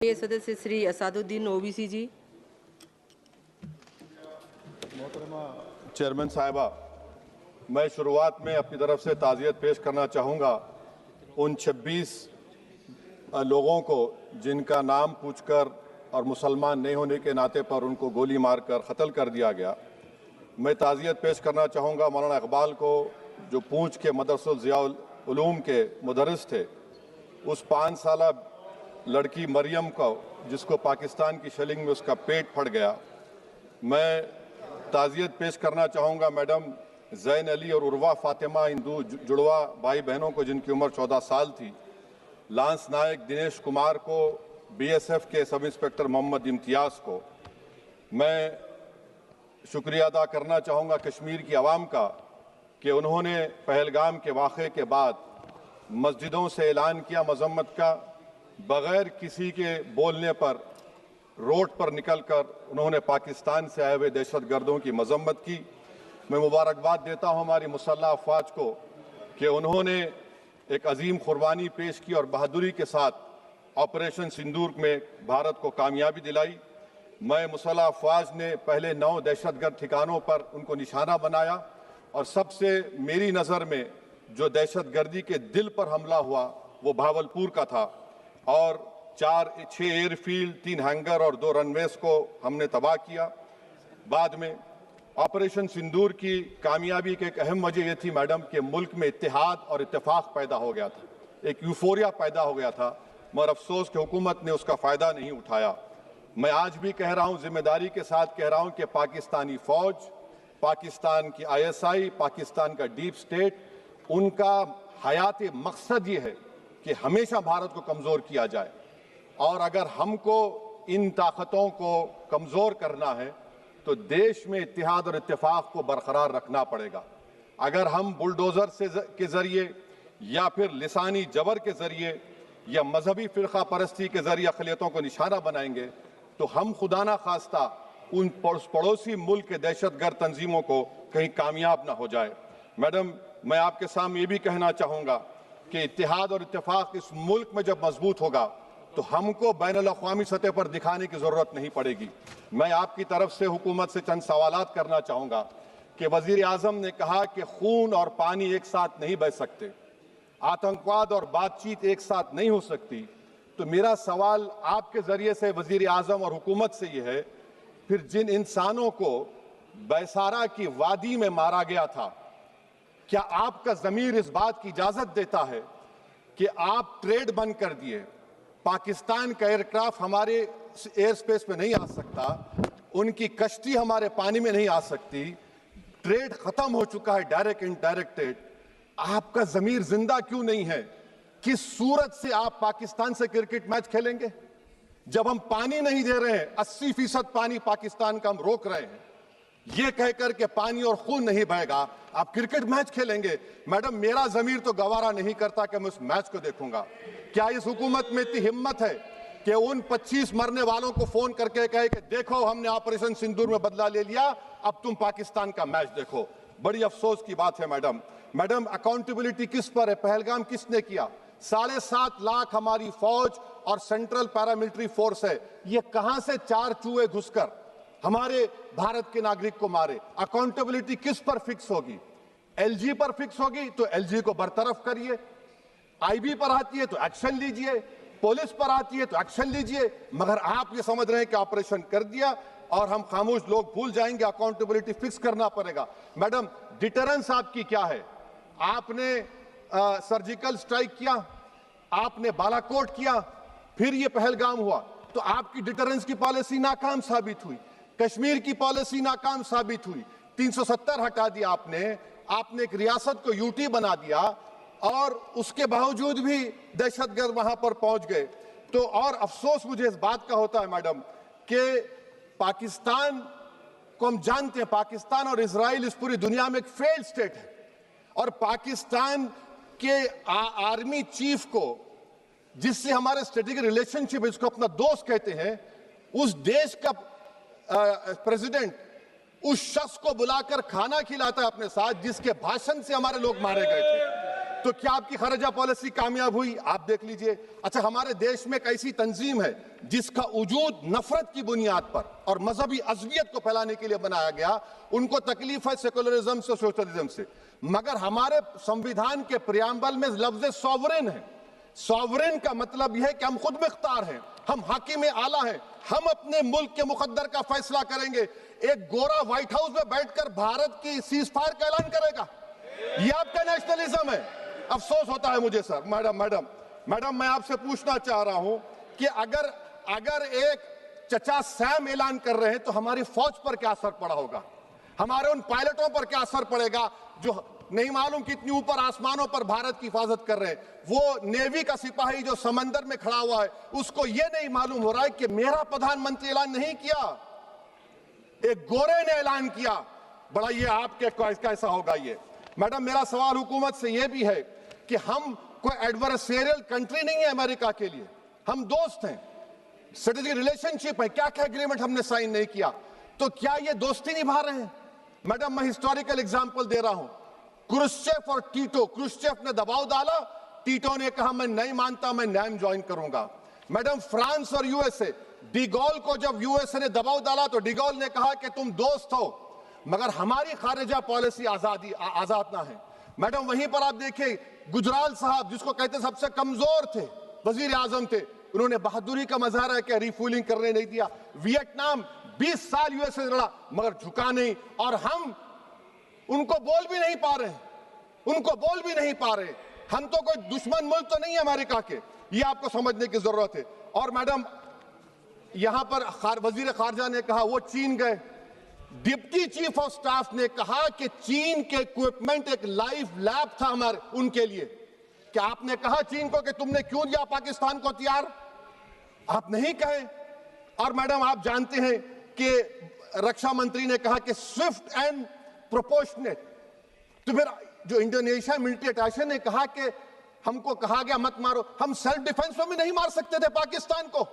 ये सदस्य श्री असादुद्दीन ओवैसी जी। मोहतरमा चेयरमैन साहिबा, मैं शुरुआत में अपनी तरफ से ताज़ियत पेश करना चाहूँगा उन 26 लोगों को जिनका नाम पूछकर और मुसलमान नहीं होने के नाते पर उनको गोली मारकर कत्ल कर दिया गया। मैं ताज़ियत पेश करना चाहूँगा मौलाना इकबाल को, जो पूंछ के मदरसुल ज़ियाउल उलूम के मुदर्रिस थे, उस 5 साला लड़की मरियम को जिसको पाकिस्तान की शेलिंग में उसका पेट फट गया। मैं ताज़ियत पेश करना चाहूँगा मैडम ज़ैन अली और उर्वा फातिमा, इन दो जुड़वा भाई बहनों को जिनकी उम्र 14 साल थी, लांस नायक दिनेश कुमार को, बीएसएफ के सब इंस्पेक्टर मोहम्मद इम्तियाज़ को। मैं शुक्रिया अदा करना चाहूँगा कश्मीर की आवाम का कि उन्होंने पहलगाम के वाक़े के बाद मस्जिदों से ऐलान किया मजम्मत का, बग़ैर किसी के बोलने पर रोड पर निकलकर उन्होंने पाकिस्तान से आए हुए दहशतगर्दों की मजम्मत की। मैं मुबारकबाद देता हूँ हमारी मुसल्लह अफ़वाज को कि उन्होंने एक अजीम कुर्बानी पेश की और बहादुरी के साथ ऑपरेशन सिंदूर में भारत को कामयाबी दिलाई। मैं मुसल्लह अफ़वाज ने पहले 9 दहशतगर्द ठिकानों पर उनको निशाना बनाया और सबसे मेरी नज़र में जो दहशतगर्दी के दिल पर हमला हुआ वो भावलपुर का था और 6 एयरफील्ड, 3 हैंगर और 2 रनवेज को हमने तबाह किया। बाद में ऑपरेशन सिंदूर की कामयाबी की एक अहम वजह यह थी मैडम कि मुल्क में इत्तेहाद और इत्तेफाक पैदा हो गया था, एक यूफोरिया पैदा हो गया था, मगर अफसोस कि हुकूमत ने उसका फ़ायदा नहीं उठाया। मैं आज भी कह रहा हूँ, जिम्मेदारी के साथ कह रहा हूँ कि पाकिस्तानी फ़ौज, पाकिस्तान की ISI, पाकिस्तान का डीप स्टेट, उनका हयाती मकसद ये है कि हमेशा भारत को कमज़ोर किया जाए और अगर हमको इन ताकतों को कमज़ोर करना है तो देश में इत्तेहाद और इत्तेफाक को बरकरार रखना पड़ेगा। अगर हम बुलडोज़र के ज़रिए या फिर लिसानी जबर के ज़रिए या मजहबी फ़िरक़ा परस्ती के ज़रिए अक़लियतों को निशाना बनाएंगे तो हम खुदा ना खास्ता उन पड़ोसी मुल्क के दहशतगर्द तंजीमों को कहीं कामयाब ना हो जाए। मैडम, मैं आपके सामने ये भी कहना चाहूँगा कि इत्तेहाद और इत्तेफाक इस मुल्क में जब मजबूत होगा तो हमको बैनुल-अक़वामी सतह पर दिखाने की ज़रूरत नहीं पड़ेगी। मैं आपकी तरफ से हुकूमत से चंद सवालात करना चाहूँगा कि वज़ीर आज़म ने कहा कि खून और पानी एक साथ नहीं बह सकते, आतंकवाद और बातचीत एक साथ नहीं हो सकती। तो मेरा सवाल आपके ज़रिए से वज़ीर आज़म और हुकूमत से ये है, फिर जिन इंसानों को बैसारा की वादी में मारा गया था, क्या आपका ज़मीर इस बात की इजाज़त देता है कि आप ट्रेड बंद कर दिए, पाकिस्तान का एयरक्राफ्ट हमारे एयर स्पेस में नहीं आ सकता, उनकी कश्ती हमारे पानी में नहीं आ सकती, ट्रेड खत्म हो चुका है डायरेक्ट इनडायरेक्टेड, आपका ज़मीर जिंदा क्यों नहीं है? किस सूरत से आप पाकिस्तान से क्रिकेट मैच खेलेंगे जब हम पानी नहीं दे रहे हैं? 80% पानी पाकिस्तान का हम रोक रहे हैं, ये कहकर के पानी और खून नहीं बहेगा, आप क्रिकेट मैच खेलेंगे? मैडम, मेरा ज़मीर तो गवारा नहीं करता कि मैं उस मैच को देखूंगा। क्या इस हुकूमत में इतनी हिम्मत है कि उन 25 मरने वालों को फोन करके कहे कि देखो हमने ऑपरेशन सिंदूर में बदला ले लिया, अब तुम पाकिस्तान का मैच देखो? बड़ी अफसोस की बात है मैडम, अकाउंटेबिलिटी किस पर है? पहलगाम किसने किया? 7.5 लाख हमारी फौज और सेंट्रल पैरामिलिट्री फोर्स है, ये कहां से 4 चूहे घुसकर हमारे भारत के नागरिक को मारे? अकाउंटेबिलिटी किस पर फिक्स होगी? LG पर फिक्स होगी तो LG को बरतरफ करिए, IB पर आती है तो एक्शन लीजिए, पुलिस पर आती है तो एक्शन लीजिए, मगर आप ये समझ रहे हैं कि ऑपरेशन कर दिया और हम खामोश लोग भूल जाएंगे। अकाउंटेबिलिटी फिक्स करना पड़ेगा। मैडम, डिटरेंस आपकी क्या है? आपने सर्जिकल स्ट्राइक किया, आपने बालाकोट किया, फिर ये पहलगाम हुआ, तो आपकी डिटरेंस की पॉलिसी नाकाम साबित हुई, कश्मीर की पॉलिसी नाकाम साबित हुई, 370 हटा दिया आपने एक रियासत को यूटी बना दिया और उसके बावजूद भी दहशतगर्द वहां पर पहुंच गए। तो और अफसोस मुझे इस बात का होता है मैडम कि पाकिस्तान को हम जानते हैं, पाकिस्तान और इजराइल इस पूरी दुनिया में एक फेल्ड स्टेट है और पाकिस्तान के आर्मी चीफ को, जिससे हमारे स्ट्रेटेजिक रिलेशनशिप, इसको अपना दोस्त कहते हैं, उस देश का प्रेसिडेंट उस शख्स को बुलाकर खाना खिलाता है अपने साथ जिसके भाषण से हमारे लोग मारे गए थे। तो क्या आपकी खारजा पॉलिसी कामयाब हुई? आप देख लीजिए। अच्छा, हमारे देश में एक ऐसी तंजीम है जिसका वजूद नफरत की बुनियाद पर और मजहबी अज़बियत को फैलाने के लिए बनाया गया। उनको तकलीफ है सेकुलरिज्म से, सोशलिज्म से, मगर हमारे संविधान के प्रियम्बल में लफ्ज सॉवरेन है। सॉवरेन का मतलब यह है कि हम खुद मुख्तार हैं, हम हाकिम आला हैं, हम अपने मुल्क के मुकद्दर का फैसला करेंगे। एक गोरा व्हाइट हाउस में बैठकर भारत की सीज फायर का ऐलान करेगा? यह आपका नेशनलिज्म है। अफसोस होता है मुझे सर। मैडम मैं आपसे पूछना चाह रहा हूं कि अगर एक चचा सैम ऐलान कर रहे हैं तो हमारी फौज पर क्या असर पड़ा होगा? हमारे उन पायलटों पर क्या असर पड़ेगा जो नहीं मालूम कितनी ऊपर आसमानों पर भारत की हिफाजत कर रहे हैं? वो नेवी का सिपाही जो समंदर में खड़ा हुआ है, उसको यह नहीं मालूम हो रहा है कि मेरा प्रधानमंत्री ऐलान नहीं किया, एक गोरे ने ऐलान किया। बड़ा ये आपके कैसा होगा ये? मैडम मेरा सवाल हुकूमत से यह भी है कि हम कोई एडवर्सेरियल कंट्री नहीं है अमेरिका के लिए, हम दोस्त हैं, स्ट्रेटेजिक रिलेशनशिप है। क्या क्या एग्रीमेंट हमने साइन नहीं किया, तो क्या ये दोस्ती निभा रहे हैं? मैडम मैं हिस्टोरिकल एग्जांपल दे रहा हूं, क्रुश्चेव और टीटो। क्रुश्चेव ने दबाव डाला, टीटो ने कहा मैं नहीं मानता, मैं नैम ज्वाइन करूंगा। मैडम फ्रांस और यूएसए, डिगोल को जब यूएसए ने दबाव डाला तो डिगोल ने कहा कि तुम दोस्त हो मगर हमारी खारिजा पॉलिसी आजाद ना है। मैडम वहीं पर आप देखिए गुजराल साहब, जिसको कहते सबसे कमजोर थे, वजीर आजम थे, उन्होंने बहादुरी का मजारा किया, रिफूलिंग करने नहीं दिया। वियतनाम 20 साल यूएसए से लड़ा मगर झुका नहीं, और हम उनको बोल भी नहीं पा रहे, उनको बोल भी नहीं पा रहे। हम तो कोई दुश्मन मुल्क तो नहीं है अमेरिका के, ये आपको समझने की जरूरत है। और मैडम यहां पर वजीर खारजा ने कहा वो चीन गए, डिप्टी चीफ ऑफ स्टाफ ने कहा कि चीन के इक्विपमेंट एक लाइव लैब था हमारे उनके लिए। क्या आपने कहा चीन को कि तुमने क्यों दिया पाकिस्तान को हथियार? आप नहीं कहे। और मैडम आप जानते हैं कि रक्षा मंत्री ने कहा कि स्विफ्ट एंड प्रोपोर्शनेट, तो फिर जो इंडोनेशिया मिलिट्री अटैचे ने कहा कि हमको कहा गया मत मारो, हम सेल्फ डिफेंस में भी नहीं मार सकते थे पाकिस्तान को।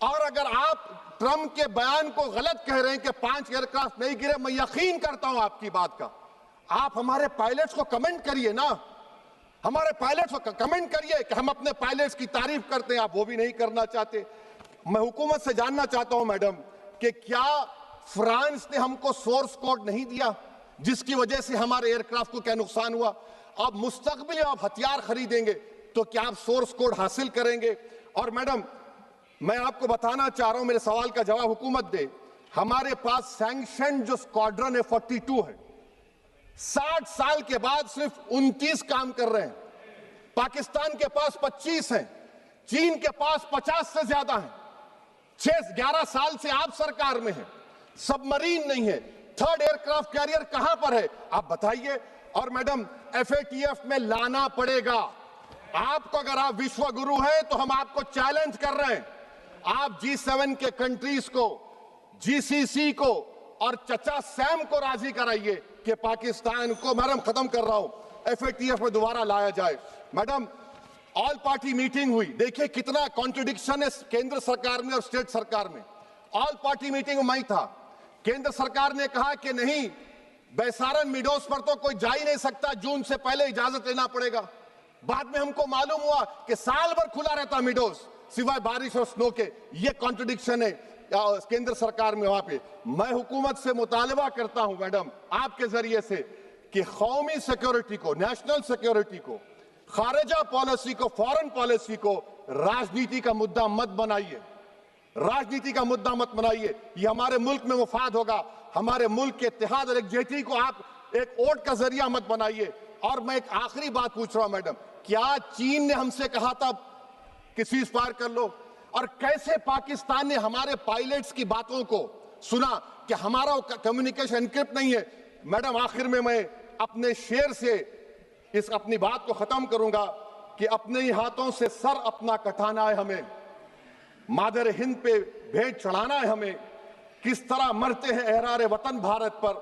और अगर आप ट्रंप के बयान को गलत कह रहे हैं कि 5 एयरक्राफ्ट नहीं गिरे, मैं यकीन करता हूं आपकी बात का, आप हमारे पायलट्स को कमेंट करिए ना, हमारे पायलट्स को कमेंट करिए कि हम अपने पायलट्स की तारीफ करते हैं, आप वो भी नहीं करना चाहते। मैं हुकूमत से जानना चाहता हूं मैडम कि क्या फ्रांस ने हमको सोर्स कोड नहीं दिया जिसकी वजह से हमारे एयरक्राफ्ट को क्या नुकसान हुआ? अब मुस्तकबिल में आप हथियार खरीदेंगे तो क्या आप सोर्स कोड हासिल करेंगे? और मैडम मैं आपको बताना चाह रहा हूं, मेरे सवाल का जवाब हुकूमत दे, हमारे पास सैंक्शन जो स्क्वाड्रन है 42 है, 60 साल के बाद सिर्फ 29 काम कर रहे हैं। पाकिस्तान के पास 25 हैं, चीन के पास 50 से ज्यादा हैं। 11 साल से आप सरकार में हैं, सबमरीन नहीं है, थर्ड एयरक्राफ्ट कैरियर कहां पर है आप बताइए। और मैडम FATF में लाना पड़ेगा आपको। अगर आप विश्व गुरु हैं तो हम आपको चैलेंज कर रहे हैं, आप G7 के कंट्रीज को, GCC को और चचा सैम को राजी कराइए कि पाकिस्तान को, मैडम खत्म कर रहा हूं, FATF में दोबारा लाया जाए। मैडम ऑल पार्टी मीटिंग हुई, देखिए कितना कॉन्ट्रडिक्शन है केंद्र सरकार में और स्टेट सरकार में। ऑल पार्टी मीटिंग में मैं था, केंद्र सरकार ने कहा कि नहीं, बैसारन मिडोस पर तो कोई जा ही नहीं सकता, जून से पहले इजाजत लेना पड़ेगा। बाद में हमको मालूम हुआ कि साल भर खुला रहता मिडोस सिवाय बारिश और स्नो के। ये कॉन्ट्रडिक्शन है केंद्र सरकार में। वहां पे मैं हुकूमत से मुतालबा करता हूं मैडम आपके जरिए से कि कौमी सिक्योरिटी को, नेशनल सिक्योरिटी को, खारिजा पॉलिसी को, फॉरेन पॉलिसी को राजनीति का मुद्दा मत बनाइए, राजनीति का मुद्दा मत बनाइए। ये हमारे मुल्क में मुफाद होगा, हमारे मुल्क के इत्तेहाद और एकजुटती को आप एक वोट का जरिया मत बनाइए। और मैं एक आखिरी बात पूछ रहा हूं मैडम, क्या चीन ने हमसे कहा था कि सीज फायर कर लो? और कैसे पाकिस्तान ने हमारे पायलट्स की बातों को सुना कि हमारा कम्युनिकेशन एनक्रिप्ट नहीं है? मैडम आखिर में मैं अपने शेर से इस अपनी बात को खत्म करूंगा कि अपने ही हाथों से सर अपना कटाना है हमें, मादर हिंद पे भेंट चढ़ाना है हमें, किस तरह मरते हैं एहरार वतन भारत पर,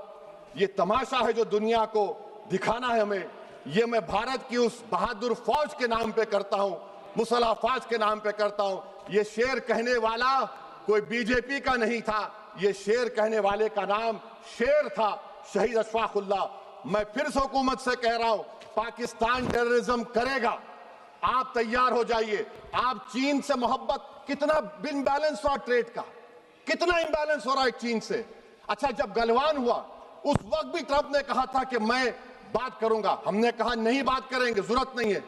ये तमाशा है जो दुनिया को दिखाना है हमें। ये मैं भारत की उस बहादुर फौज के नाम पे करता हूं, मुसल्ह फौज के नाम पे करता हूं। ये शेर कहने वाला कोई बीजेपी का नहीं था, ये शेर कहने वाले का नाम शेर था, शहीद अशफाकुल्लाह। मैं फिर से हुकूमत से कह रहा हूं पाकिस्तान टेररिज्म करेगा। आप तैयार हो जाइए। आप चीन से मोहब्बत, कितना इम्बैलेंस हुआ ट्रेड का, कितना इम्बैलेंस हो रहा है चीन से। अच्छा, जब गलवान हुआ उस वक्त भी ट्रंप ने कहा था कि मैं बात करूंगा, हमने कहा नहीं बात करेंगे, जरूरत नहीं है।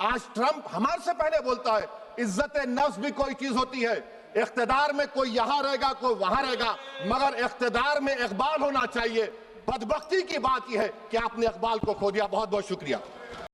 आज ट्रंप हमारे से पहले बोलता है। इज्जत नफ्स भी कोई चीज होती है। इख्तिदार में कोई यहां रहेगा, कोई वहां रहेगा, मगर इख्तिदार में इकबाल होना चाहिए। बदबख्ती की बात यह है कि आपने इकबाल को खो दिया। बहुत बहुत शुक्रिया।